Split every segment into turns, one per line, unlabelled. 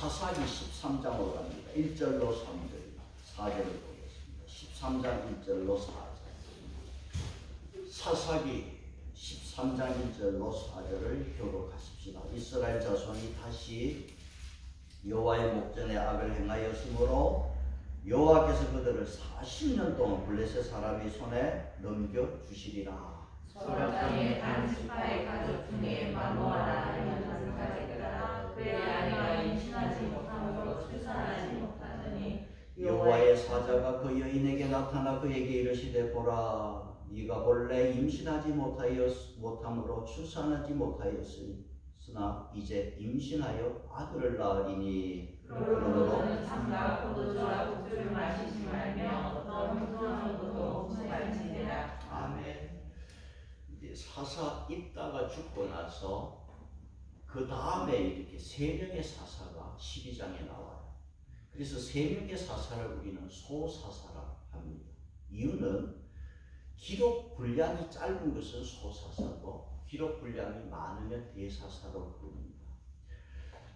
사사기 13장으로 갑니다. 1절로 3절, 4절을 보겠습니다. 13장 1절로 4절. 사사기 13장 1절로 4절을 교독하십시다. 이스라엘 자손이 다시 여호와의 목전에 악을 행하였으므로 여호와께서 그들을 40년 동안 블레셋 사람의 손에 넘겨주시리라.
소라 땅의 단 지파의 가족 중에 마노아라 하는 한 가족들아 그의 아내가 임신하지 못함으로 출산하지 못하더니
여호와의 사자가 그 여인에게 나타나 그에게 이르시되 보라 네가 본래 임신하지 못함으로 출산하지 못하였으나 이제 임신하여 아들을 낳으리니
그러므로 너는 삼가 포도주와 독주를 마시지 말며 어떤 흑조한 것도 없이 갈지니라.
아멘. 이제 사사 입다가 죽고 나서 그 다음에 이렇게 세 명의 사사가 12장에 나와요. 그래서 세 명의 사사를 우리는 소사사라 합니다. 이유는 기록 분량이 짧은 것은 소사사고 기록 분량이 많으면 대사사로 부릅니다.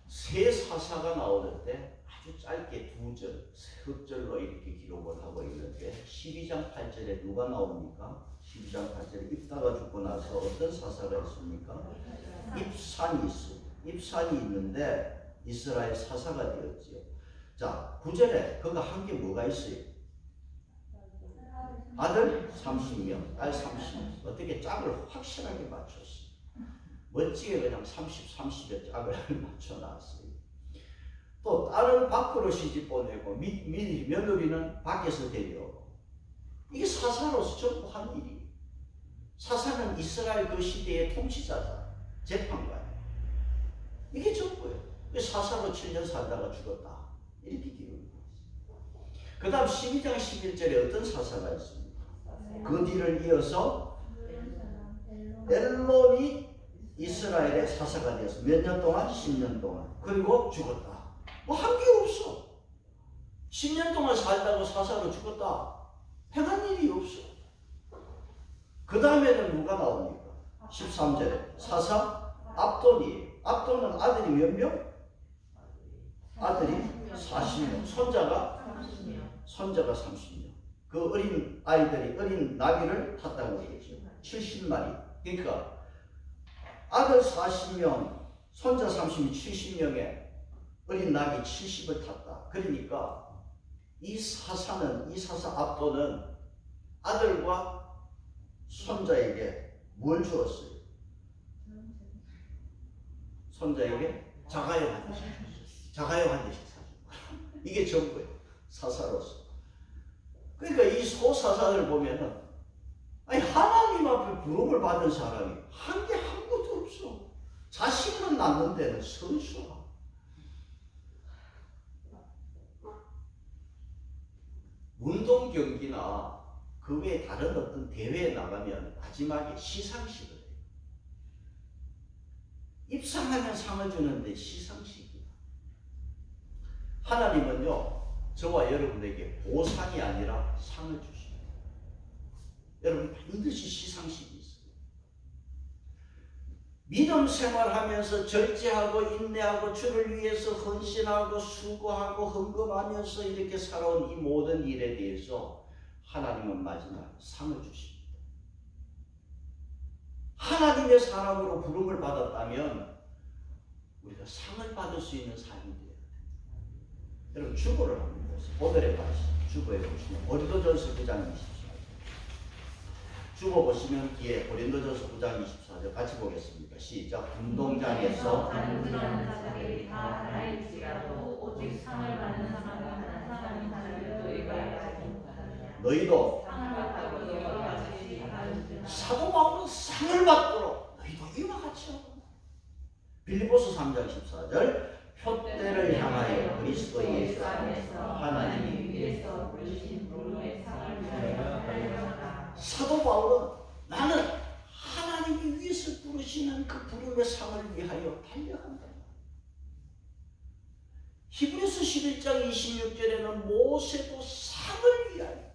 세 사사가 나올 때 아주 짧게 두 절, 세 절로 이렇게 기록을 하고 있는데 12장 8절에 누가 나옵니까? 12장 8절에 입다가 죽고 나서 어떤 사사가 있습니까? 입산이 있습니다. 입산이 있는데 이스라엘 사사가 되었지요. 자, 9절에 그가 한 게 뭐가 있어요? 아들 30명, 딸 30명. 어떻게 짝을 확실하게 맞췄어요. 멋지게 그냥 30, 30의 짝을 맞춰놨어요. 또 딸은 밖으로 시집 보내고 며느리는 밖에서 데려오고. 이게 사사로서 전부 한 일이에요. 사사는 이스라엘 그 시대의 통치자다. 재판관. 이게 전부예요. 사사로 7년 살다가 죽었다. 이렇게 기록이 되어 있어요. 그 다음 12장 11절에 어떤 사사가 있습니다. 그 뒤를 이어서 엘론이 이스라엘의 사사가 되어서 몇 년 동안? 10년 동안. 그리고 죽었다. 뭐 한 게 없어. 10년 동안 살다가 사사로 죽었다. 행한 일이 없어. 그 다음에는 누가 나옵니까? 13절에 사사 압돈이에요. 압돈은 아들이 몇 명? 아들이 40명. 손자가 30명. 그 어린 아이들이 어린 나귀를 탔다고 얘기했죠. 70마리. 그러니까 아들 40명, 손자 30명, 70명에 어린 나귀 70을 탔다. 그러니까 이 사사 압도는 아들과 손자에게 뭘 주었어요? 손자에게 자가용 한 대씩 사주고. 이게 전부예요. 사사로서. 그러니까 이 소사사를 보면은 아니 하나님 앞에 부름을 받은 사람이 한 게 한 것도 없어. 자식은 낳는 데는 선수야. 운동 경기나 그 외에 다른 어떤 대회에 나가면 마지막에 시상식을 해요. 입상하면 상을 주는데 시상식이야. 하나님은요 저와 여러분에게 보상이 아니라 상을 주십니다. 여러분 반드시 시상식이 있어요. 믿음 생활하면서 절제하고 인내하고 주를 위해서 헌신하고 수고하고 헌금하면서 이렇게 살아온 이 모든 일에 대해서 하나님은 마지막에 상을 주십니다. 하나님의 사람으로 부름을 받았다면 우리가 상을 받을 수 있는 삶이 돼야 돼요. 여러분 주보를 한번 보세요. 오늘의 말씀 주보에 보시면 고린도전서 9장 24절 주보 보시면 뒤에 고린도전서 9장 24절 같이 보겠습니다. 시작. 운동장에서
단순한 자들이 다 하나일지라도 오직 상을 받는 사람이 하나를 너희가 알지 못하느냐.
너희도
상을 받다고 너희와 같이
사도 바울은 상을 받도록 너희도 이와 같이 하고. 빌립보서 3장 14절 표대를 향하여 그리스도 예수 안에서 하나님이
위에서 부르신 부름의 상을 위하여 달려가라.
사도 바울은 나는 하나님이 위에서 부르시는 그 부름의 상을 위하여 달려간다. 히브리서 11장 26절에는 모세도 상을 위하여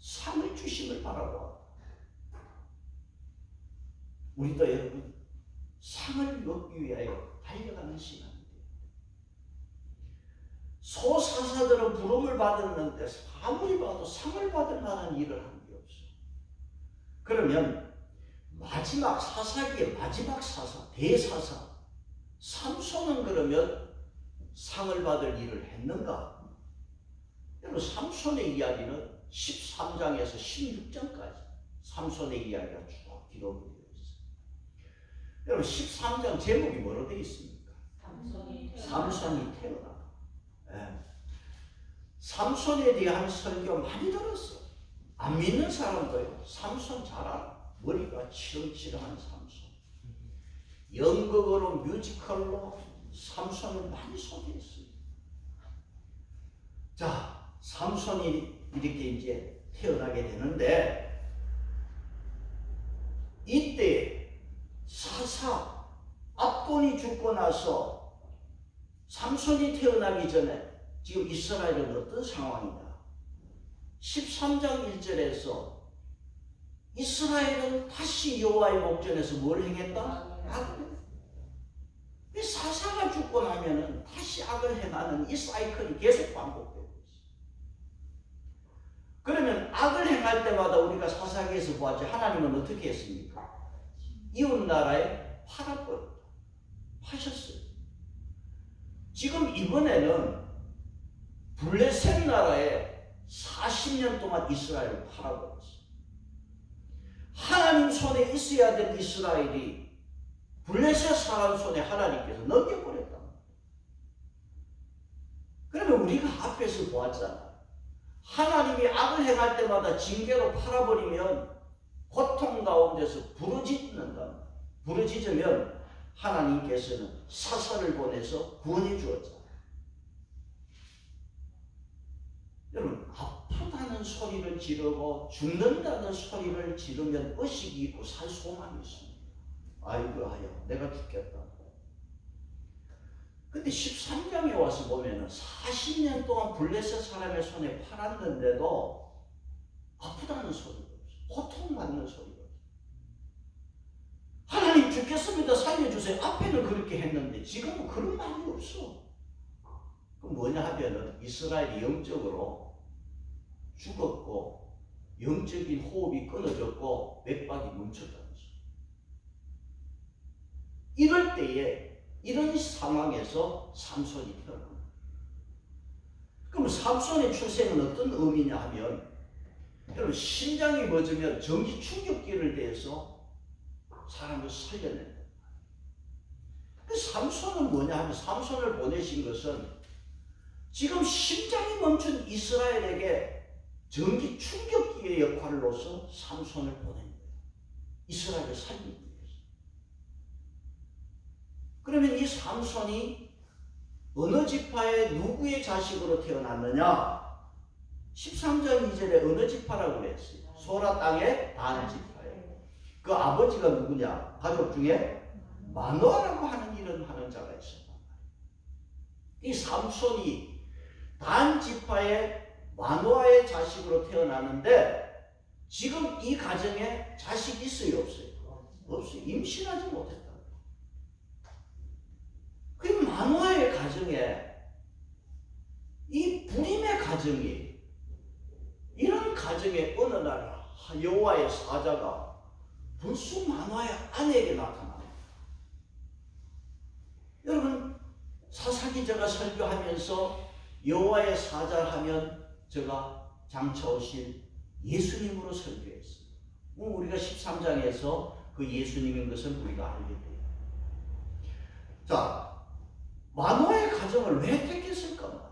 상을 주심을 바라고 우리도 여러분 상을 얻기 위하여 달려가는 시간입니다. 소사사들은 부름을 받았는데 아무리 봐도 상을 받을 만한 일을 한 게 없어. 그러면 마지막 사사기의 마지막 사사, 대사사 삼손은 그러면 상을 받을 일을 했는가? 여러분 삼손의 이야기는 13장에서 16장까지 삼손의 이야기가 쭉 기록이 되어 있어요. 여러분 13장 제목이 뭐로 되어 있습니까? 삼손이 태어나. 네. 삼손에 대한 설교 많이 들었어. 안 믿는 사람도요. 삼손 잘 알아. 머리가 치렁치렁한 삼손. 연극으로 뮤지컬로 삼손을 많이 소개했습니다. 자, 삼손이 이렇게 이제 태어나게 되는데 이때 사사 압돈이 죽고 나서 삼손이 태어나기 전에 지금 이스라엘은 어떤 상황이냐? 13장 1절에서 이스라엘은 다시 여호와의 목전에서 뭘 행했다? 악을. 사사가 죽고 나면은 다시 악을 행하는 이 사이클이 계속 반복되고 있어요. 그러면 악을 행할 때마다 우리가 사사기에서 보았죠. 하나님은 어떻게 했습니까? 이웃 나라에 팔아버렸다. 파셨어요. 지금 이번에는 블레셋 나라에 40년 동안 이스라엘을 팔아버렸어요. 하나님 손에 있어야 될 이스라엘이 블레셋 사람 손에 하나님께서 넘겨버렸다. 그러면 우리가 앞에서 보았잖아. 하나님이 악을 행할 때마다 징계로 팔아버리면 고통 가운데서 부르짖는다. 부르짖으면 하나님께서는 사사를 보내서 구원해 주었잖아. 여러분, 아프다는 소리를 지르고 죽는다는 소리를 지르면 의식이 있고 살 소망이 있습니다. 아이고 하여 내가 죽겠다. 근데 13장에 와서 보면은 40년 동안 블레셋 사람의 손에 팔았는데도 아프다는 소리가 없어. 고통받는 소리가 없어. 하나님 죽겠습니다. 살려주세요. 앞에는 그렇게 했는데 지금은 그런 말이 없어. 그럼 뭐냐 하면은 이스라엘이 영적으로 죽었고 영적인 호흡이 끊어졌고 맥박이 멈췄다는 거죠. 이럴 때에 이런 상황에서 삼손이 태어납니다. 그럼 삼손의 출생은 어떤 의미냐 하면 여러분 심장이 멎으면 전기 충격기를 대해서 사람을 살려낸다. 삼손은 뭐냐 하면 삼손을 보내신 것은 지금 심장이 멈춘 이스라엘에게 전기 충격기의 역할로서 삼손을 보낸 거예요. 이스라엘을 살리기 위해서. 그러면 이 삼손이 어느 지파의 누구의 자식으로 태어났느냐? 13장 2절에 어느 지파라고 그랬어요? 소라 땅의 단 지파예요. 그 아버지가 누구냐? 가족 중에 마노아라고 하는 이름 하는 자가 있었단 말이에요. 이 삼손이 단 지파의 마노아의 자식으로 태어났는데 지금 이 가정에 자식이 있어요? 없어요? 없어요. 임신하지 못했다. 그 마노아의 가정에 이 불임의 가정이 이런 가정에 어느 날 여호와의 사자가 불쑥 마노아의 아내에게 나타납니다. 여러분 사사기 제가 설교하면서 여호와의 사자 하면 제가 장차 오실 예수님으로 설교했어요. 우리가 13장에서 그 예수님인 것을 우리가 알게 돼요. 자, 마노아의 가정을 왜 택했을까?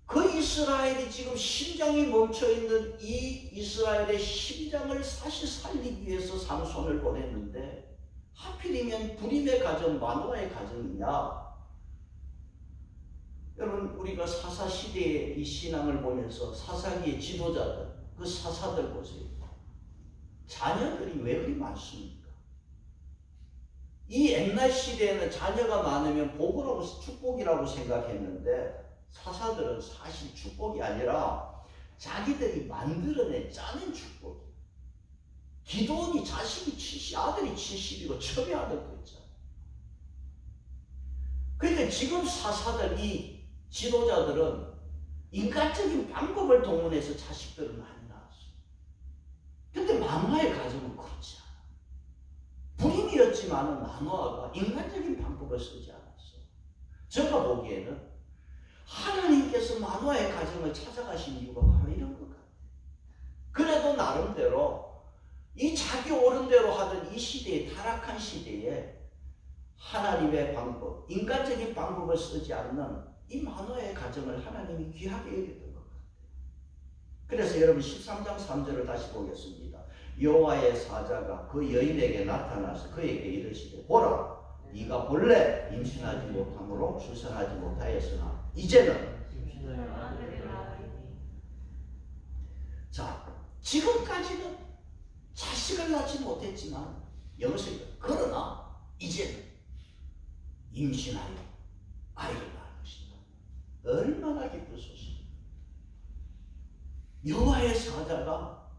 그 이스라엘이 지금 심장이 멈춰있는 이 이스라엘의 심장을 다시 살리기 위해서 삼손을 보냈는데 하필이면 불임의 가정, 마노아의 가정이냐? 여러분 우리가 사사시대의 이 신앙을 보면서 사사기의 지도자들, 그 사사들 보세요. 자녀들이 왜 그리 많습니까? 이 옛날 시대에는 자녀가 많으면 복이라고 축복이라고 생각했는데 사사들은 사실 축복이 아니라 자기들이 만들어낸 짜낸 축복이에요. 기도원이 자식이 70, 아들이 70이고 첩의 아들도 있잖아요. 그러니까 지금 사사들이 지도자들은 인간적인 방법을 동원해서 자식들을 많이 낳았어요. 근데 마노아의 가정은 그렇지 않아. 불임이었지만은 마노아가 인간적인 방법을 쓰지 않았어. 제가 보기에는 하나님께서 마노아의 가정을 찾아가신 이유가 바로 이런 것 같아요. 그래도 나름대로 이 자기 옳은대로 하던 이 시대의 타락한 시대에 하나님의 방법, 인간적인 방법을 쓰지 않는 이 마노아의 가정을 하나님이 귀하게 여겼던 것 같아요. 그래서 여러분 13장 3절을 다시 보겠습니다. 여호와의 사자가 그 여인에게 나타나서 그에게 이르시되 보라, 네가 본래 임신하지 못함으로 출산하지 못하였으나 이제는 자, 지금까지는 자식을 낳지 못했지만 여기서 그러나 이제는 임신하여 아이를 낳을 것이다. 얼마나 기쁜 소식이야. 여호와의 사자가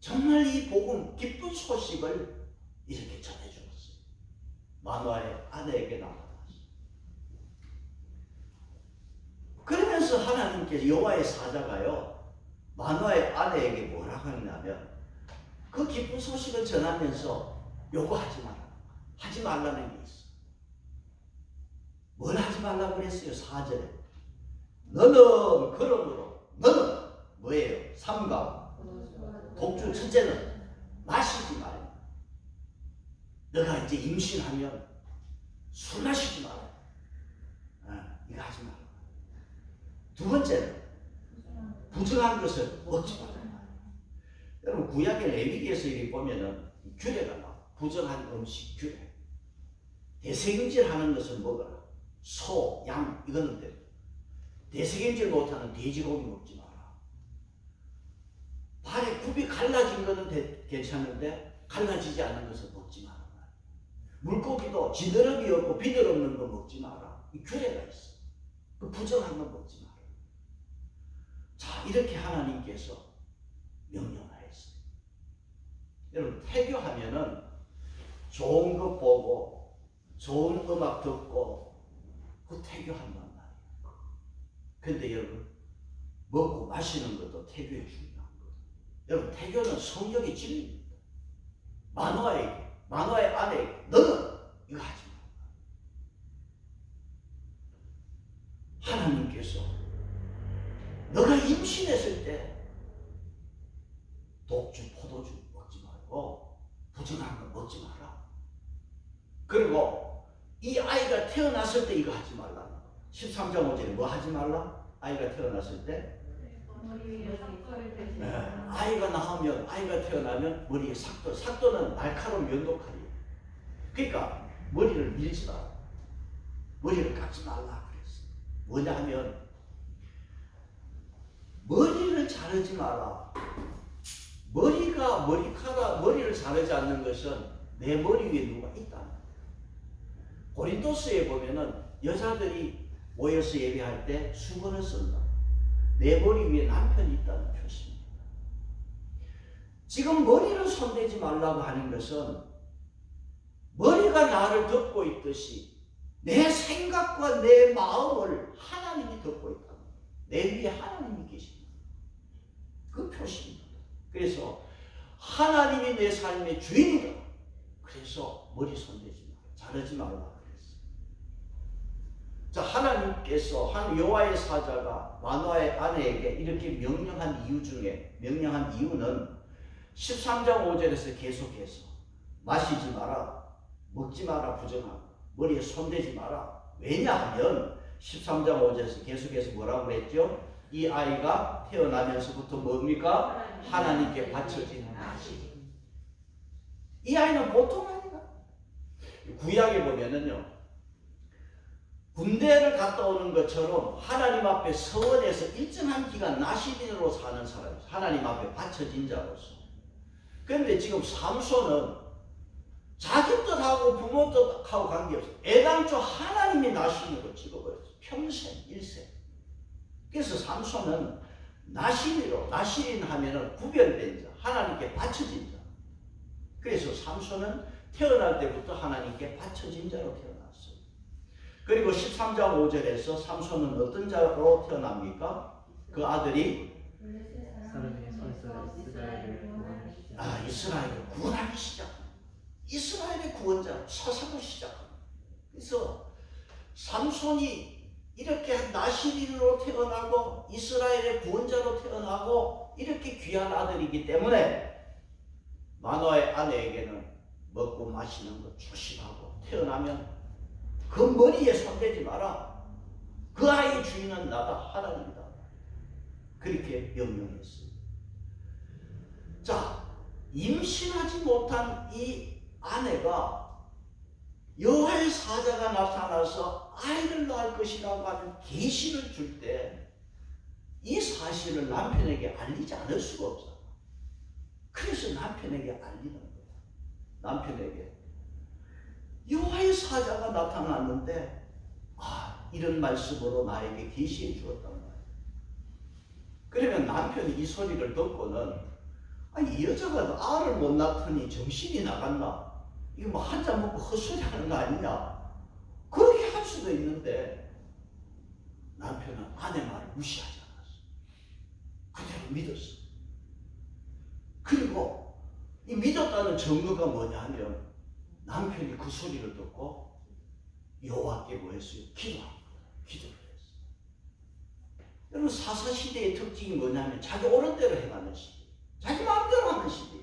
정말 이 복음 기쁜 소식을 이렇게 전해주었어요. 마노아의 아내에게 나타났어요. 그러면서 하나님께서 여호와의 사자가요 마노아의 아내에게 뭐라고 했냐면 그 기쁜 소식을 전하면서 요구하지 마라. 하지 말라는 게 있어. 뭘 하지 말라고 그랬어요? 4절에 너는 그러므로 너는 뭐예요? 삼가 독주 첫째는 마시지 말라. 너가 이제 임신하면 술 마시지 마라. 이거 하지 마라. 두 번째는 부정한 것을 먹지 마라. 여러분 구약의 레위기에서 이렇게 보면은 규례가 나와. 부정한 음식 규례. 대세금질 하는 것을 먹어라. 소, 양 이거는 돼. 대세금질 못하는 돼지고기 먹지 마라. 발에 굽이 갈라진 거는 괜찮은데 갈라지지 않은 것을 먹지 마라. 물고기도 지느러미 없고 비늘 없는 거 먹지 마라. 이 규례가 있어. 그 부정한 거 먹지 마라. 자, 이렇게 하나님께서 명령하였어요. 여러분 태교하면은 좋은 거 보고 좋은 음악 듣고 그 태교한단 말이에요. 근데 여러분 먹고 마시는 것도 태교의 중요한 거예요. 여러분 태교는 성령의 진리입니다. 마노아의 아내에게 너는 이거 하지 마. 하나님께서 너가 임신했을 때 독주, 포도주 먹지 말고 부정한 거 먹지 마라. 그리고 이 아이가 태어났을 때 이거 하지 말라. 13장 5절에 뭐 하지 말라? 아이가 태어났을 때 아이가 태어나면 머리에 삭도는 날카로운 면도칼이에요. 그러니까 머리를 밀지 마라. 머리를 깎지 말라 그랬어. 뭐냐 하면 머리를 자르지 마라. 머리를 자르지 않는 것은 내 머리 위에 누가 있다. 고린도서에 보면은 여자들이 모여서 예배할 때 수건을 쓴다. 내 머리 위에 남편이 있다는 표시입니다. 지금 머리를 손대지 말라고 하는 것은 머리가 나를 덮고 있듯이 내 생각과 내 마음을 하나님이 덮고 있다. 내 위에 하나님이 계십니다. 그 표시입니다. 그래서 하나님이 내 삶의 주인이다. 그래서 머리 손대지 마라. 자르지 말라 그랬어요. 자, 하나님께서 여호와의 사자가 마노아의 아내에게 이렇게 명령한 이유는 13장 5절에서 계속해서 마시지 마라, 먹지 마라, 부정하고 머리에 손대지 마라. 왜냐하면 13장 5절에서 계속해서 뭐라고 그랬죠? 이 아이가 태어나면서부터 뭡니까? 하나님께 바쳐진 아이. 이 아이는 보통 아이가. 구약에 보면은요, 군대를 갔다 오는 것처럼 하나님 앞에 서원에서 일정한 기간 나시린으로 사는 사람이에요. 하나님 앞에 바쳐진 자로서. 그런데 지금 삼손은 자기 뜻하고 부모 뜻하고 관계없어요. 애당초 하나님이 나시린으로 찍어버렸어요. 평생 일생. 그래서 삼손은 나시린 하면은 구별된 자, 하나님께 바쳐진 자. 그래서 삼손은 태어날 때부터 하나님께 바쳐진 자로 태어났어요. 그리고 13장 5절에서 삼손은 어떤 자로 태어납니까? 그 아들이 이스라엘을 구원하기 시작합니다. 이스라엘의 구원자 사상을 시작합니다. 그래서 삼손이 이렇게 나시린으로 태어나고 이스라엘의 구원자로 태어나고 이렇게 귀한 아들이기 때문에 마노아의 아내에게는 먹고 마시는 거 조심하고 태어나면 그 머리에 손대지 마라. 그 아이의 주인은 나다, 하나님이다. 그렇게 명령했습니다. 자, 임신하지 못한 이 아내가 여호와의 사자가 나타나서 아이를 낳을 것이라고 하는 계시를 줄 때 이 사실을 남편에게 알리지 않을 수가 없어요. 그래서 남편에게 알리는 거예요. 남편에게 여호와의 사자가 나타났는데 이런 말씀으로 나에게 계시해 주었단 말이에요. 그러면 남편이 이 소리를 듣고는 이 여자가 알을 못 낳더니 정신이 나갔나? 이거 뭐 한 잔 먹고 헛소리 하는 거 아니냐? 그렇게 할 수도 있는데 남편은 아내 말을 무시하지 않았어. 그대로 믿었어. 그리고 이 믿었다는 증거가 뭐냐 하면 남편이 그 소리를 듣고 여호와께 뭐 했어요? 기도를 했어요. 여러분 사사시대의 특징이 뭐냐면 자기 옳은 대로 행하는 시대, 자기 마음대로 하는 시대.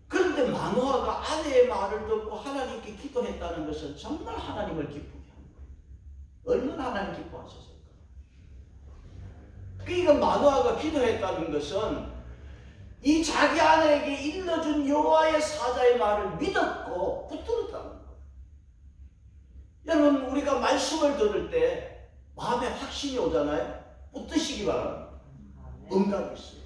그런데 마노아가 아내의 말을 듣고 하나님께 기도했다는 것은 정말 하나님을 기쁘게 하는 거예요. 얼마나 하나님 기뻐하셨을까? 그러니까 마노아가 기도했다는 것은 이 자기 아내에게 일러준 여호와의 사자의 말을 믿었고 붙들었다는 거예요. 여러분 우리가 말씀을 들을 때 마음에 확신이 오잖아요. 붙드시기 바랍니다. 응답이 있어요.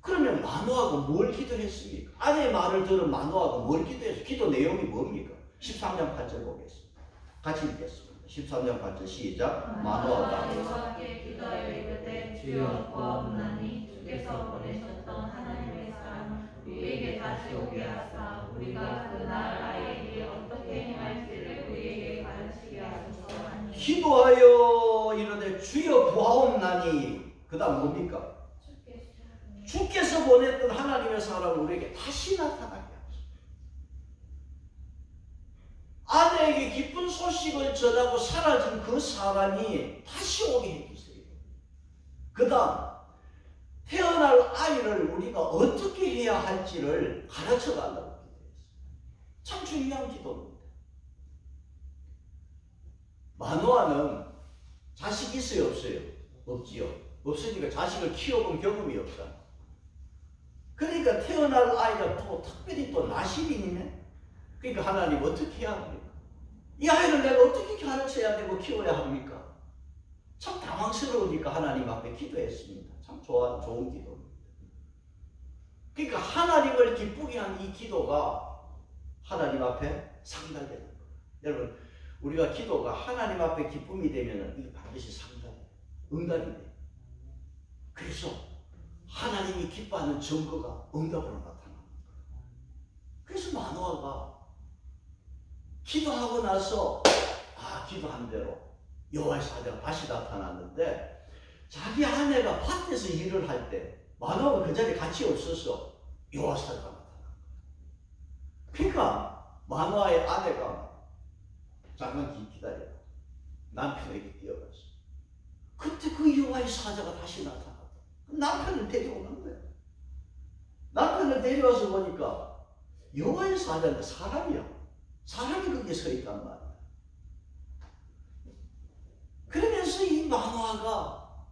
그러면 마노아가 뭘 기도했습니까? 아내의 말을 들은 마노아가 뭘 기도했어요? 기도 내용이 뭡니까? 13장 8절 보겠습니다. 같이 읽겠습니다. 13장 8절 시작. 마노아가
여호와께 기도하여 이르되 주여 구하옵나니 주께서 보내셨던 하나님의 사람 우리에게 다시 오게 하사 우리가 그 낳을 아이에게 어떻게 행할지를 우리에게 가르치게 하소서 하니
기도하여 이르되 주여 구하옵나니 그 다음 뭡니까? 주께서 보냈던 하나님의 사람을 우리에게 다시 나타나게 하소서. 아내에게 기쁜 소식을 전하고 사라진 그 사람이 다시 오게 해주세요. 그 다음 태어날 아이를 우리가 어떻게 해야 할지를 가르쳐달라고 기도했어요. 참 중요한 기도입니다. 마노아는 자식 있어요? 없어요? 없지요. 없으니까 자식을 키워본 경험이 없다. 그러니까 태어날 아이가 또 특별히 또 나시린이네. 그러니까 하나님 어떻게 해야 합니까? 이 아이를 내가 어떻게 가르쳐야 되고 키워야 합니까? 참 당황스러우니까 하나님 앞에 기도했습니다. 참 좋은 기도입니다. 그러니까 하나님을 기쁘게 한 이 기도가 하나님 앞에 상달되는 거예요. 여러분 우리가 기도가 하나님 앞에 기쁨이 되면 이게 반드시 상달돼요. 응답이 돼요. 그래서 하나님이 기뻐하는 증거가 응답으로 나타납니다. 그래서 마노아가 기도하고 나서 기도한 대로 여호와의 사자가 다시 나타났는데 자기 아내가 밭에서 일을 할 때 마노아가 그 자리에 같이 없어서 여호와 사자가 나타났어요. 그러니까 마노아의 아내가 잠깐 기다려 남편에게 뛰어갔어. 그때 그 여호와의 사자가 다시 나타났다. 남편을 데려오는 거예요. 남편을 데려와서 보니까 여호와의 사자인데 사람이야. 사람이 거기에 서 있단 말이야. 그러면서 이 마노아가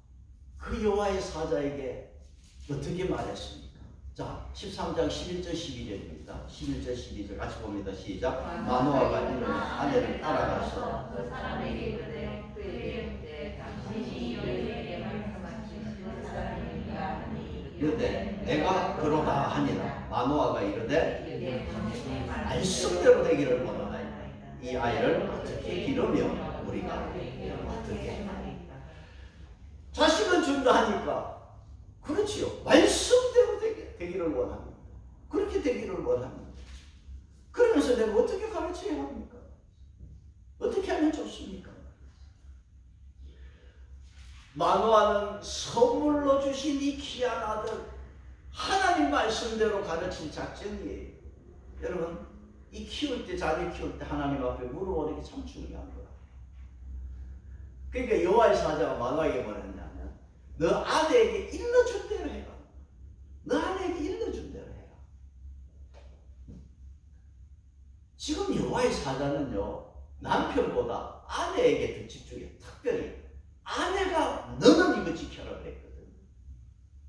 그 여호와의 사자에게 어떻게 말했습니까? 자, 13장 11절 12절입니다. 11절 12절 같이 봅니다. 시작. 마노아가 이르는 아내를 따라가서
그 사람에게 이르되 그에게 묻되 당신이 여인에게 말씀하신 그 사람이니까 하니
이르되 내가 그러다 하니라. 마노아가 이르되 말씀대로 되기를 원하나이다. 이 아이를 어떻게 기르며 우리가 어떻게 자식은 준다 하니까 그렇지요. 말씀대로 되기를 원합니다. 그렇게 되기를 원합니다. 그러면서 내가 어떻게 가르쳐야 합니까? 어떻게 하면 좋습니까? 마노아는 선물로 주신 이 귀한 아들, 하나님 말씀대로 가르칠 작전이에요. 여러분, 이 키울 때, 자녀 키울 때 하나님 앞에 물어보는 게 참 중요한 거야. 그러니까 여호와의 사자가 마노아에게 뭐랬냐면, 너 아내에게 일러준 대로 해라. 너 아내에게 일러준 대로 해라. 지금 여호와의 사자는요, 남편보다 아내에게 더 집중해. 특별히 아내가 너는 이거 지켜라 그랬거든.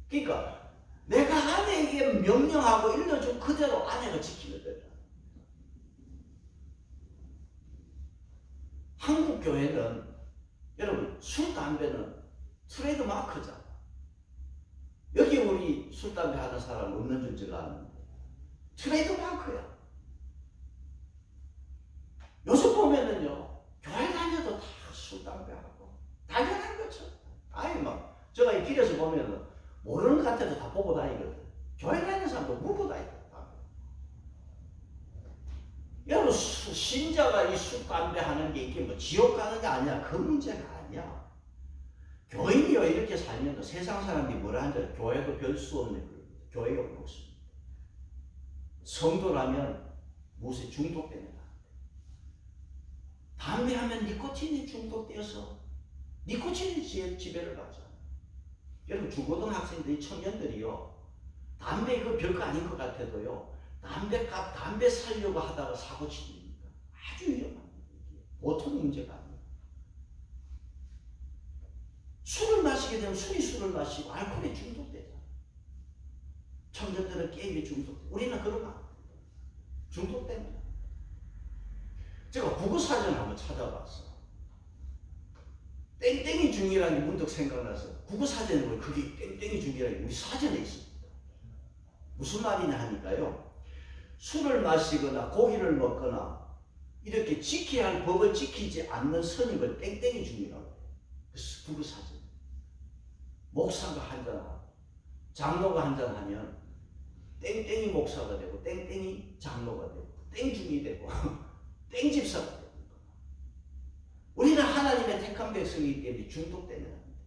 그러니까 내가 아내에게 명령하고 일러준 그대로 아내가 지키면 된다. 한국 교회는 여러분 술, 담배는 트레이드 마크잖아. 여기 우리 술, 담배 하는 사람 없는 줄 제가 아는데 트레이드 마크야. 요즘 보면은요, 교회 다녀도 다 술, 담배 하고 당연한 거죠. 아니 막 제가 이 길에서 보면은 모르는 것 같아도 다 보고 다니거든. 교회 다니는 사람도 묻고 다니거든. 여러분 신자가 이 술, 담배 하는 게 이게 뭐 지옥 가는 게 아니야. 그 문제가 아니야. 교인이요 이렇게 살면 세상 사람들이 뭐라 하는지 교회도 별 수 없는 거예요. 교회가 없습니다. 성도라면 무엇에 중독되는 거야. 담배하면 니코틴에 중독되어서 니코틴이 지배를 받잖아. 여러분 중고등학생들이 청년들이요 담배 그 별거 아닌 것 같아도요 담배값 담배 살려고 하다가 사고 치니까 아주 위험한 거예요. 보통 문제가 아니에요. 술을 마시게 되면 술을 마시고 알코올에 중독되잖아. 청년들은 게임에 중독돼. 우리는 그러면 안 돼. 중독됩니다. 제가 국어사전을 한번 찾아봤어. 땡땡이 중이라는 게 문득 생각나서 국어사전에 보면 그게 땡땡이 중이라는 게 우리 사전에 있습니다. 무슨 말이냐 하니까요. 술을 마시거나 고기를 먹거나 이렇게 지켜야 할 법을 지키지 않는 선임을 땡땡이 중이라고 해요. 국어사전. 목사가 한잔하고 장로가 한잔하면 땡땡이 목사가 되고 땡땡이 장로가 되고 땡중이 되고 땡집사가 되고 우리는 하나님의 택한 백성이기 때문에 중독되는 겁니다.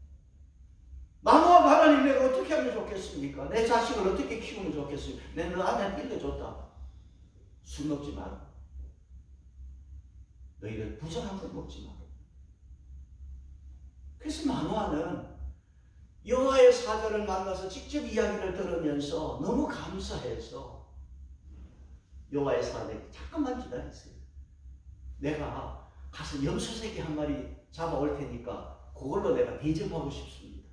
마노아가 하나님 내가 어떻게 하면 좋겠습니까? 내 자식을 어떻게 키우면 좋겠습니까? 내가 너 아내한테 일러줬다. 술 먹지 마라. 너희들 부정한 걸 먹지 마라. 그래서 마노아는 여호와의 사자를 만나서 직접 이야기를 들으면서 너무 감사해서 여호와의 사자에게 잠깐만 기다리세요. 내가 가서 염소새끼 한 마리 잡아올 테니까 그걸로 내가 대접하고 싶습니다.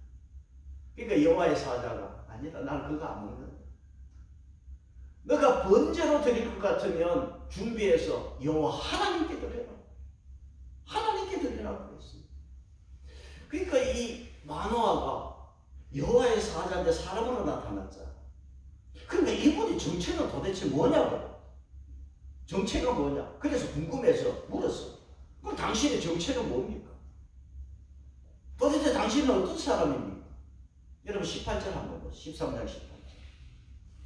그러니까 여호와의 사자가 아니다. 난 그거 안 먹는다. 너가 번제로 드릴 것 같으면 준비해서 여호와 하나님께 드려라. 하나님께 드리라고 그랬습니다. 그러니까 이 마노아가 여호와의 사자인데 사람으로 나타났잖아. 그러니까 이분이 정체는 도대체 뭐냐고. 정체가 뭐냐. 그래서 궁금해서 물었어. 그럼 당신의 정체는 뭡니까? 도대체 당신은 어떤 사람입니까? 여러분 18절 한번 보세요. 13장 18절.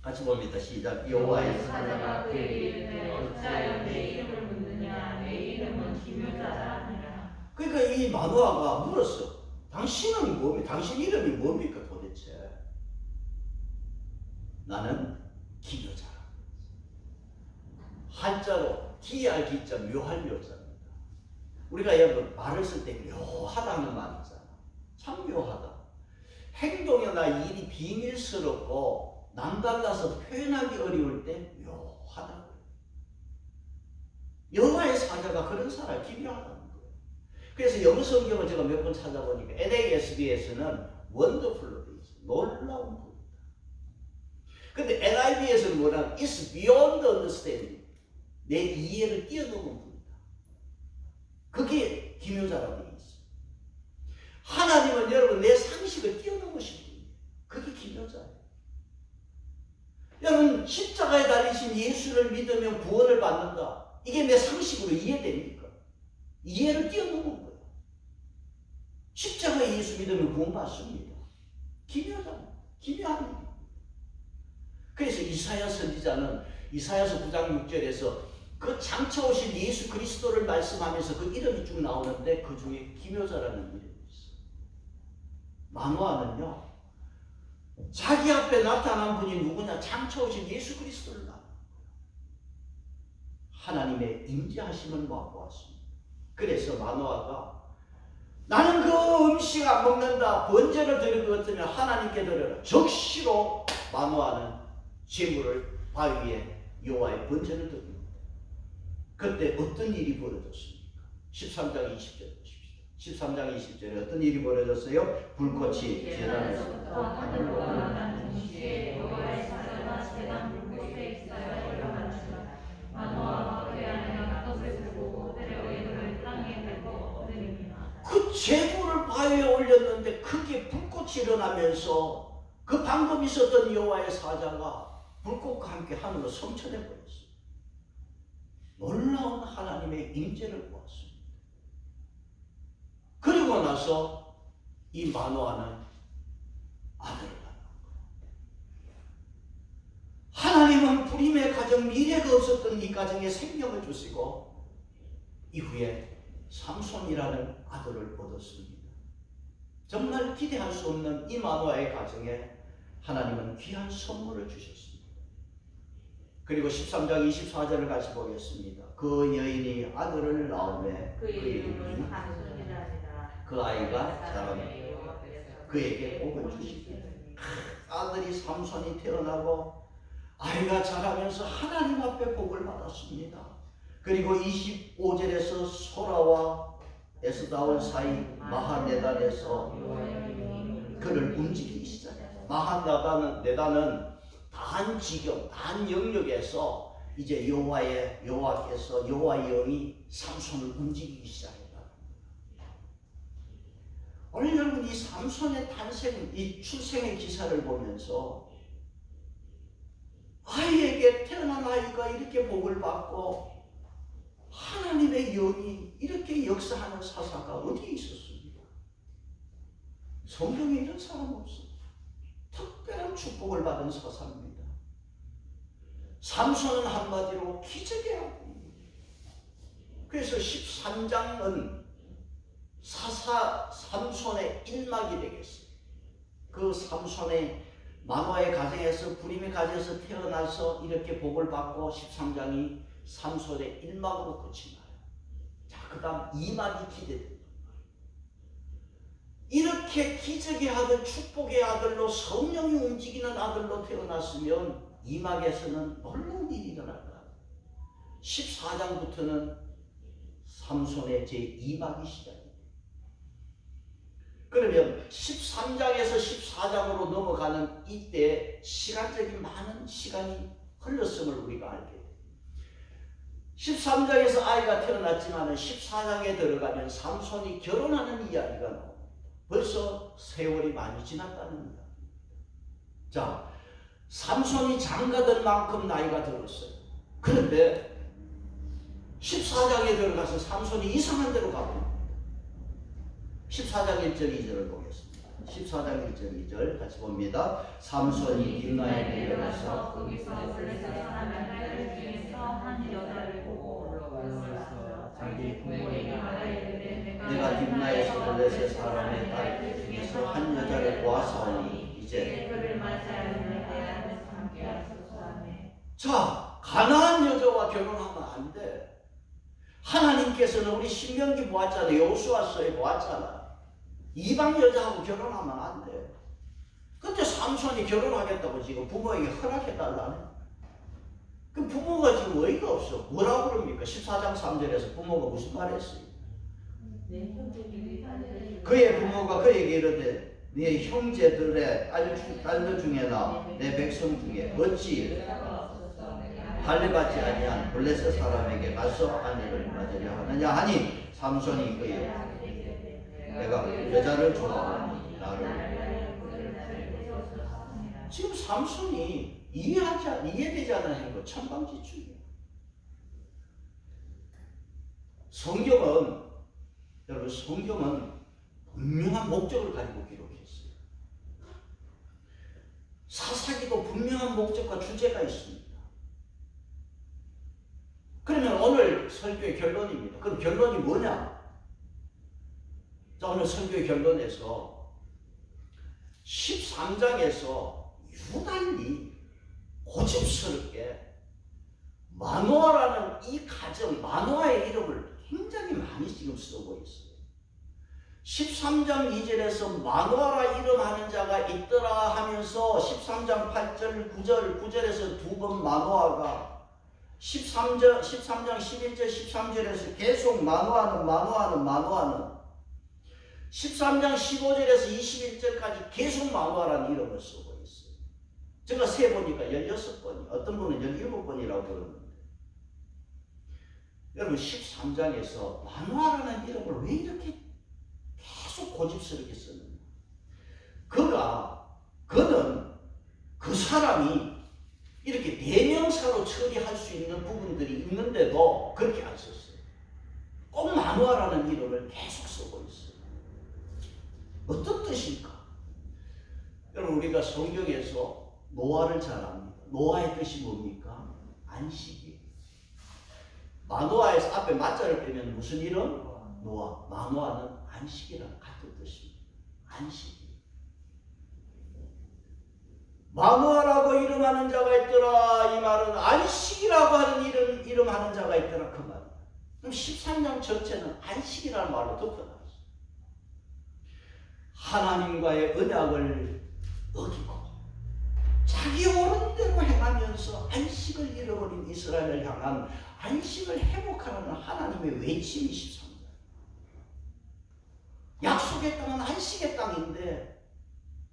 같이 봅니다. 시작. 여호와의
사자가 그에게 이르되 어찌하여 내 이름을 묻느냐. 내 이름은 기묘자라 하니라.
그러니까 이 마노아가 물었어. 당신은 뭡니까? 당신 이름이 뭡니까 도대체? 나는 기묘자라. 한자로 기할 기자 묘할 묘자입니다. 우리가 여러분 말을 쓸 때 묘하다는 말 있잖아. 참 묘하다. 행동이나 일이 비밀스럽고 남달라서 표현하기 어려울 때 묘하다. 여호와의 사자가 그런 사람 기묘하다는 거예요. 그래서 영어 성경을 제가 몇 번 찾아보니까 NASB에서는 원더풀로 되어 있어요. 놀라운 분이다. 근데 NIV에서는 뭐냐? It's beyond understanding. 내 이해를 뛰어넘은 분이다. 그게 기묘자라고 되어 있어요. 하나님은 여러분 내 상식을 뛰어넘으신 분이에요. 그게 기묘자예요. 여러분 십자가에 달리신 예수를 믿으면 구원을 받는다. 이게 내 상식으로 이해됩니까? 이해를 뛰어넘은 거예요. 십자가에 예수 믿으면 구원받습니다. 기묘자입니다. 기묘한 일이에요. 그래서 이사야 선지자는 이사야서 9장 6절에서 그 장차 오신 예수 그리스도를 말씀하면서 그 이름이 쭉 나오는데 그 중에 기묘자라는 이름이 있어요. 마노아는요, 자기 앞에 나타난 분이 누구냐? 장차 오신 예수 그리스도를 말하는 거예요. 하나님의 임재하심을 맛보았습니다. 그래서 마노아가 나는 그 음식 안 먹는다, 번제를 드릴 것 같으면 하나님께 드려라. 적시로 마노아는 제물을 바위에 여호와의 번제를 드립니다. 그때 어떤 일이 벌어졌습니까? 13장 20절 보십시다. 13장 20절에 어떤 일이 벌어졌어요? 불꽃이 제단에서부터 하늘로 올라가는 동시에 여호와의 사자가 제단 불꽃에 있어야 일어났지만 마노아와 그의 아내가 그것을 보고 그들의 얼굴을 땅에 밟고 엎드립니다. 그 제물을 바위에 올렸는데 그게 불꽃이 일어나면서 그 방금 있었던 여호와의 사자가 불꽃과 함께 하늘로 성천해 버렸어요. 놀라운 하나님의 임재를 보았습니다. 그리고 나서 이 마노아는 아들을 낳는 거예요. 하나님은 불임의 가정, 미래가 없었던 이 가정에 생명을 주시고 이후에 삼손이라는 아들을 얻었습니다. 정말 기대할 수 없는 이 마노아의 가정에 하나님은 귀한 선물을 주셨습니다. 그리고 13장 24절을 같이 보겠습니다. 그 여인이 아들을 낳으매 그 이름을 삼손이라. 그 아이가 자라매 그에게 복을 주시되 아들이 삼손이 태어나고 아이가 자라면서 하나님 앞에 복을 받았습니다. 그리고 25절에서 소라와 에스다온 사이 마하네단에서 그를 움직이기 시작해요. 마하네단은 단 지경, 단 영역에서 이제 여호와께서 여호와의 영이 삼손을 움직이기 시작했다. 오늘 여러분 이 삼손의 탄생, 이 출생의 기사를 보면서 아이에게 태어난 아이가 이렇게 복을 받고 하나님의 영이 이렇게 역사하는 사사가 어디에 있었습니까? 성경에 이런 사람 없어요. 특별한 축복을 받은 사사입니다. 삼손은 한마디로 기적의 아들입니다. 그래서 13장은 사사 삼손의 일막이 되겠어요. 그 삼손의 마노아의 가정에서 불임의 가정에서 태어나서 이렇게 복을 받고 13장이 삼손의 일막으로 끝이 나요. 자, 그 다음 2막이 기대됩니다. 이렇게 기적의 아들, 축복의 아들로 성령이 움직이는 아들로 태어났으면 2막에서는 놀라운 일이 일어날 거야. 14장부터는 삼손의 제2막이 시작입니다. 그러면 13장에서 14장으로 넘어가는 이때 시간적인 많은 시간이 흘렀음을 우리가 알게 돼요. 13장에서 아이가 태어났지만 14장에 들어가면 삼손이 결혼하는 이야기가 나옵니다. 벌써 세월이 많이 지났다는 겁니다. 자, 삼손이 장가들 만큼 나이가 들었어요. 그런데 14장에 들어가서 삼손이 이상한 데로 가버립니다. 14장 1절 2절을 보겠습니다. 14장 1절 2절 같이 봅니다. 삼손이 딥나에 내려가서
거기서 블레셋 사람들 중에서 한 여자를 보고 올라와서 자기 부모에게 말하기를
내가 딥나에서 블레셋 사람의 딸 중에서 한 여자를 보았사오니 이제
그를 맞이하려면 내 아들 함께 하소서 하네.
자, 가나안 여자와 결혼하면 안 돼. 하나님께서는 우리 신명기 보았잖아요. 여호수아서에 보았잖아. 이방 여자하고 결혼하면 안 돼. 근데 삼손이 결혼하겠다고 지금 부모에게 허락해달라네. 그 부모가 지금 어이가 없어. 뭐라고 그럽니까? 14장 3절에서 부모가 무슨 말 했어요? 그의 부모가 그에게 이르되 네 형제들의 딸들 중에나 내 백성 중에 어찌 할례받지 아니한 블레셋 사람에게 가서 아내를 맞으려 하느냐 하니 삼손이 그의 내가 여자를 좋아하니 나를 지금 삼손이 이해되지 않는 거 천방지축이에요. 성경은 여러분 성경은 분명한 목적을 가지고 기록했어요. 사사기도 분명한 목적과 주제가 있습니다. 그러면 오늘 설교의 결론입니다. 그럼 결론이 뭐냐? 자, 오늘 설교의 결론에서 13장에서 유달리 고집스럽게 마노아라는 이 가정, 마노아의 이름을 굉장히 많이 지금 쓰고 있어요. 13장 2절에서 마노아라 이름하는 자가 있더라 하면서 13장 8절, 9절에서 두 번 마노아가 13장 11절, 13절에서 계속 마노아는 13장 15절에서 21절까지 계속 마노아라는 이름을 쓰고 있어요. 제가 세보니까 16번이, 어떤 분은 17번이라고 그러는데, 여러분 13장에서 마노아라는 이름을 왜 이렇게 계속 고집스럽게 썼느냐? 그는 그 사람이 이렇게 대명사로 처리할 수 있는 부분들이 있는데도 그렇게 안 썼어요. 꼭 마노아라는 이름을 계속 쓰고 있어요. 어떤 뜻일까? 여러분 우리가 성경에서 노아를 잘 압니다. 노아의 뜻이 뭡니까? 안식이에요. 마노아에서 앞에 마자를 빼면 무슨 이름? 노아. 마노아는 안식이랑 같은 뜻입니다. 안식이. 마노아라고 이름하는 자가 있더라. 이 말은 안식이라고 하는 이름하는 자가 있더라. 그 말이에요. 그럼 13장 전체는 안식이라는 말로 덮어놨어요. 하나님과의 언약을 어기고 자기 옳은 대로 행하면서 안식을 잃어버린 이스라엘을 향한 안식을 회복하라는 하나님의 외침이 13장. 약속의 땅은 안식의 땅인데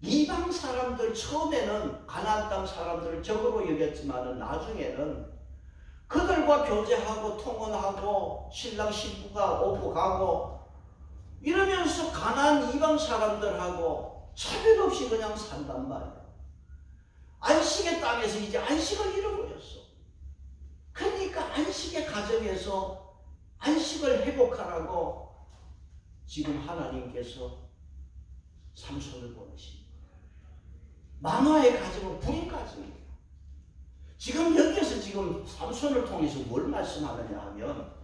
이방 사람들 처음에는 가나안 땅 사람들을 적으로 여겼지만 나중에는 그들과 교제하고 통혼하고 신랑 신부가 오고 가고 이러면서 가나안 이방 사람들하고 차별 없이 그냥 산단 말이야. 안식의 땅에서 이제 안식을 잃어버렸어. 그러니까 안식의 가정에서 안식을 회복하라고 지금 하나님께서 삼손을 보내십니다. 마노아의 가정은 불임 가정이에요. 지금 여기에서 지금 삼손을 통해서 뭘 말씀하느냐 하면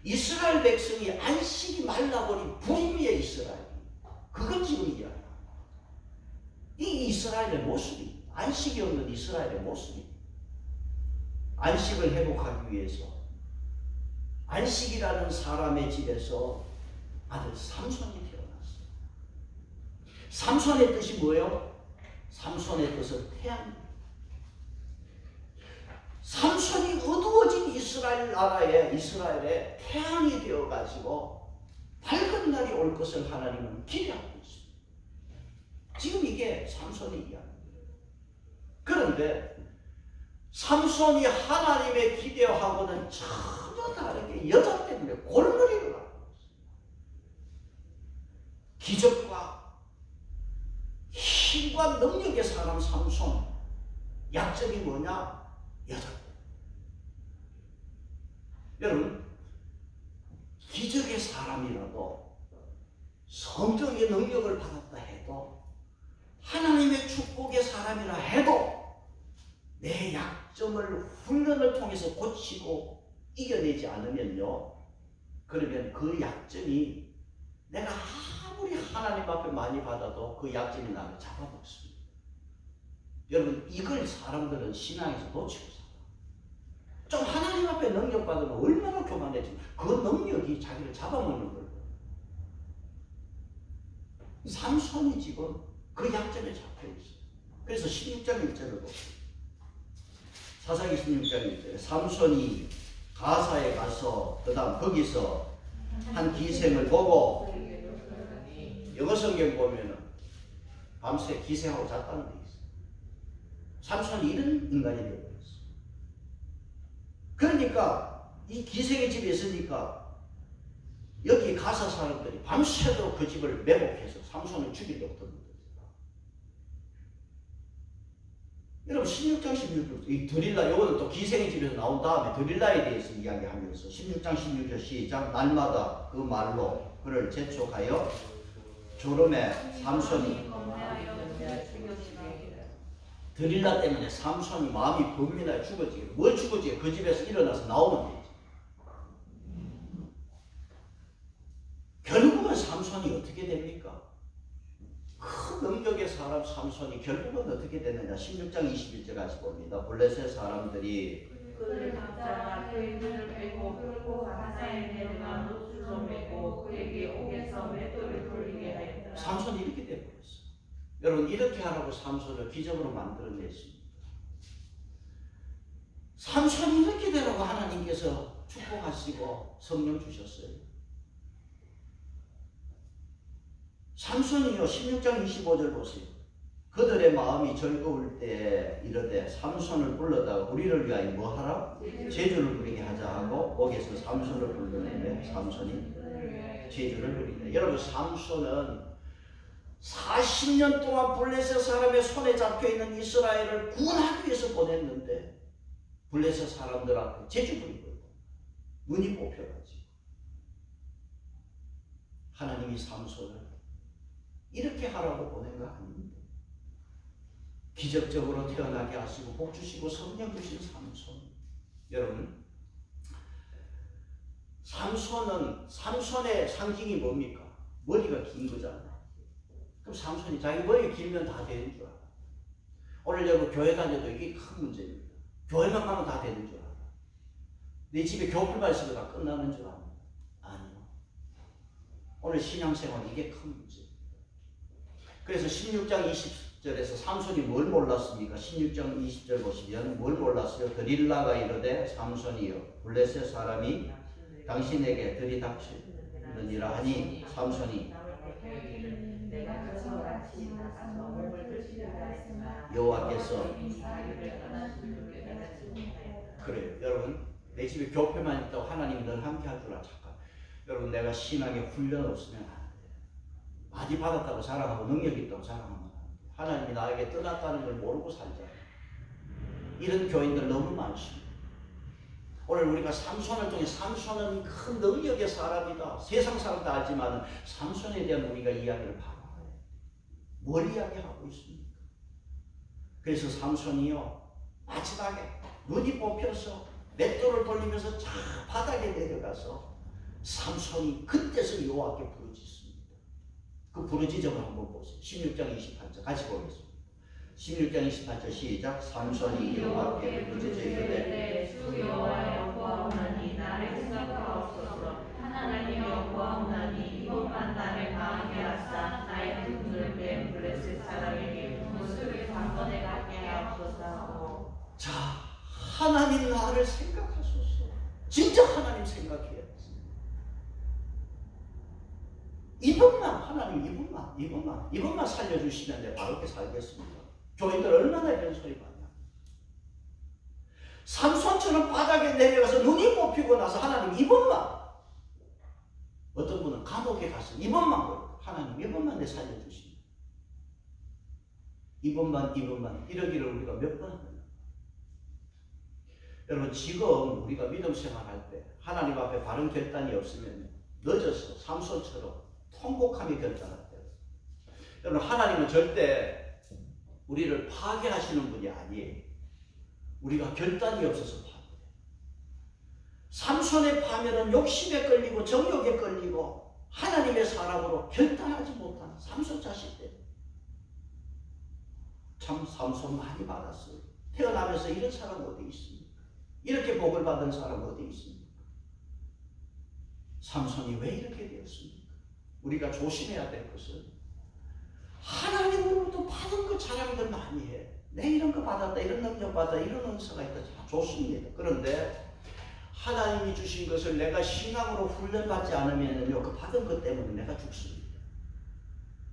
이스라엘 백성이 안식이 말라버린 불임의 이스라엘. 그건 지금 이야기합니다. 이 이스라엘의 모습이 안식이 없는 이스라엘의 모습이 안식을 회복하기 위해서 안식이라는 사람의 집에서 아들 삼손이 태어났어요. 삼손의 뜻이 뭐예요? 삼손의 뜻은 태양. 삼손이 어두워진 이스라엘 나라에 이스라엘에 태양이 되어가지고 밝은 날이 올 것을 하나님은 기대하고 있습니다. 지금 이게 삼손의 이야기입니다. 그런데 삼손이 하나님의 기대하고는 전혀 다르게 여자 때문에 골머리를 하고 있어요. 기적과 힘과 능력의 사람 삼손. 약점이 뭐냐? 여자. 여러분, 기적의 사람이라도 성경의 능력을 받았다 해도 하나님의 축복의 사람이라 해도 내 약점을 훈련을 통해서 고치고 이겨내지 않으면요, 그러면 그 약점이 내가 아무리 하나님 앞에 많이 받아도 그 약점이 나를 잡아먹습니다. 여러분, 이걸 사람들은 신앙에서 놓치고 살아요. 좀 하나님 앞에 능력 받으면 얼마나 교만해지면 그 능력이 자기를 잡아먹는 거예요. 삼손이 지금 그 약점에 잡혀있어요. 그래서 16장 1절을 보세요. 사사기 16장 1절에 삼손이 가사에 가서 그 다음 거기서 한 기생을 보고, 영어 성경 보면은 밤새 기생하고 잤다는 게 있어요. 삼손이 이런 인간이 되어버렸어. 그러니까 이 기생의 집에 있으니까 여기 가사 사람들이 밤새도록 그 집을 매복해서 삼손을 죽이려고 듭니다. 여러분 16장 16절 이 드릴라, 요거는 또 기생의 집에서 나온 다음에 드릴라에 대해서 이야기하면서 16장 16절 시작. 날마다 그 말로 그를 재촉하여 졸음에 삼손이, 드릴라 때문에 삼손이 마음이 범민하여 죽어지게. 뭘 죽어지게? 그 집에서 일어나서 나오면 되지. 삼손이 어떻게 됩니까? 큰 능력의 사람 삼손이 결국은 어떻게 되느냐. 16장 21절 같이 봅니다. 블레셋 사람들이
그를 잡자가 그의 눈을 빼고 끌고 가사에 내려가 노줄로 매고 그에게 옥에서 맷돌을 돌리게 하였다.
삼손이 이렇게 되어버렸어요. 여러분, 이렇게 하라고 삼손을 기적으로 만들어냈습니다. 삼손이 이렇게 되라고 하나님께서 축복하시고 성령 주셨어요. 삼손이요, 16장 25절 보세요. 그들의 마음이 즐거울 때 이르되 삼손을 불러다가 우리를 위하여 뭐 하라? 제주를 부리게 하자 하고 옥에서 삼손을 불러내며 삼손이 제주를 부리네. 여러분, 삼손은 40년 동안 블레셋 사람의 손에 잡혀있는 이스라엘을 구원하기 위해서 보냈는데 블레셋 사람들 앞에 제주 부리고 눈이 뽑혀가지고 하나님이 삼손을 이렇게 하라고 보낸 거 아닙니다. 기적적으로 태어나게 하시고 복 주시고 성령 주신 삼손. 여러분, 삼손의 상징이 뭡니까? 머리가 긴 거잖아요. 그럼 삼손이 자기 머리가 길면 다 되는 줄 알아. 오늘 여러분 교회 다녀도 이게 큰 문제입니다. 교회만 가면 다 되는 줄 알아. 내 집에 교풀만 있어도 다 끝나는 줄 알아. 아니요. 오늘 신앙생활 이게 큰 문제입니다. 그래서 16장 20절에서 삼손이 뭘 몰랐습니까? 16장 20절 보시면 뭘 몰랐어요? 드릴라가 이르되 삼손이여 블레셋 사람이 당신에게 들이닥치느니라 하니 삼손이 여호와께서 그래요. 여러분, 내 집에 교회만 있다고 하나님이 늘 함께 할 줄 알까? 여러분, 내가 신앙에 훈련 없으면 안 돼. 많이 받았다고 자랑하고 능력 있다고 자랑하면 안 돼. 하나님이 나에게 떠났다는 걸 모르고 살자. 이런 교인들 너무 많습니다. 오늘 우리가 삼손을 통해 삼손은 큰 능력의 사람이다. 세상 사람도 알지만 삼손에 대한 우리가 이야기를 바로 해요. 뭘 이야기하고 있습니까? 그래서 삼손이요, 마지막에 눈이 뽑혀서 맷돌을 돌리면서 저 바닥에 내려가서 삼손이 그때서 여호와께 부르짖습니다. 그 부르짖음을 한번 보세요. 16장 28절 같이 보겠습니다. 16장 28절 시작. 삼손이 여호와께 부르짖어 이르되
주 여호와여 구하오나니 나를 생각하옵소서. 하나님여 구하오나니 이것만 나를 강하게 하사 나의 두 눈을 뺀 블레셋 사람에게 무술을 단번에 갖게 하옵소서.
자, 하나님 나를 생각하소서. 진짜 하나님 생각해야지. 이것만, 하나님 이것만 살려주시면 내가 바로 이렇게 살겠습니다. 교인들 얼마나 이런 소리 많냐. 삼손처럼 바닥에 내려가서 눈이 뽑히고 나서 하나님 이것만. 어떤 분은 감옥에 가서 이것만 보고 하나님 이것만 내 살려주시면. 이것만 이러기를 우리가 몇 번 합니다. 여러분, 지금 우리가 믿음 생활할 때 하나님 앞에 바른 결단이 없으면 늦어서 삼손처럼 통곡하며 결단할 때, 여러분, 하나님은 절대 우리를 파괴하시는 분이 아니에요. 우리가 결단이 없어서 파괴해요. 삼손의 파멸은 욕심에 끌리고 정욕에 끌리고 하나님의 사람으로 결단하지 못한 삼손 자식들. 참 삼손 많이 받았어요. 태어나면서 이런 사람 어디 있습니까? 이렇게 복을 받은 사람 어디 있습니까? 삼손이 왜 이렇게 되었습니까? 우리가 조심해야 될 것은 하나님으로부터 받은 거 잘하는 건 많이 해. 내 이런 거 받았다, 이런 능력 받았다, 이런 은사가 있다. 다 좋습니다. 그런데 하나님이 주신 것을 내가 신앙으로 훈련받지 않으면요, 그 받은 것 때문에 내가 죽습니다.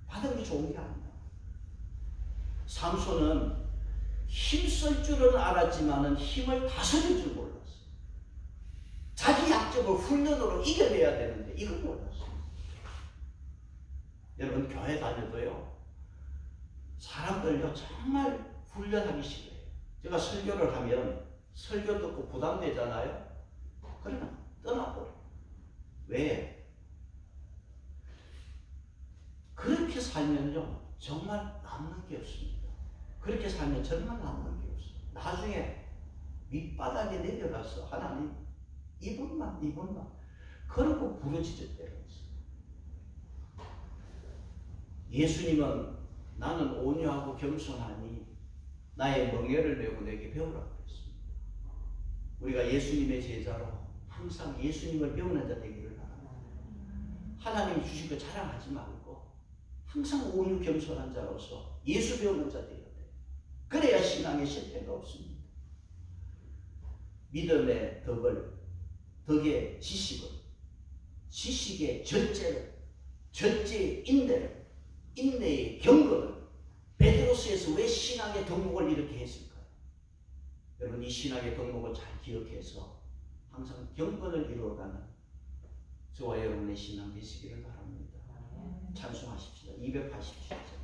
받은 게 좋은 게 아니다. 삼손은 힘쓸 줄은 알았지만 힘을 다스릴 줄 몰랐어요. 자기 약점을 훈련으로 이겨내야 되는데 이걸 몰랐어요. 여러분, 교회 다녀도요, 사람들요 정말 훈련하기 싫어요. 제가 설교를 하면 설교 듣고 부담되잖아요. 그러면 떠나버려요. 왜? 그렇게 살면요 정말 남는 게 없습니다. 그렇게 살면 정말 남는 게 없어요. 나중에 밑바닥에 내려가서 하나님 이분만 그러고 부르짖을 때가 있어요. 예수님은 나는 온유하고 겸손하니 나의 멍에를 메고 내게 배우라고 했습니다. 우리가 예수님의 제자로 항상 예수님을 배우는 자 되기를 바랍니다. 하나님이 주신 거 자랑하지 말고 항상 온유 겸손한 자로서 예수 배우는 자 되어야 돼요. 그래야 신앙에 실패가 없습니다. 믿음의 덕의 지식은 지식의 전제의 인내의 경건을 베드로스에서 왜 신앙의 덕목을 이렇게 했을까요? 여러분 이 신앙의 덕목을 잘 기억해서 항상 경건을 이루어가는 저와 여러분의 신앙 되시기를 바랍니다. 찬송하십시다. 287절.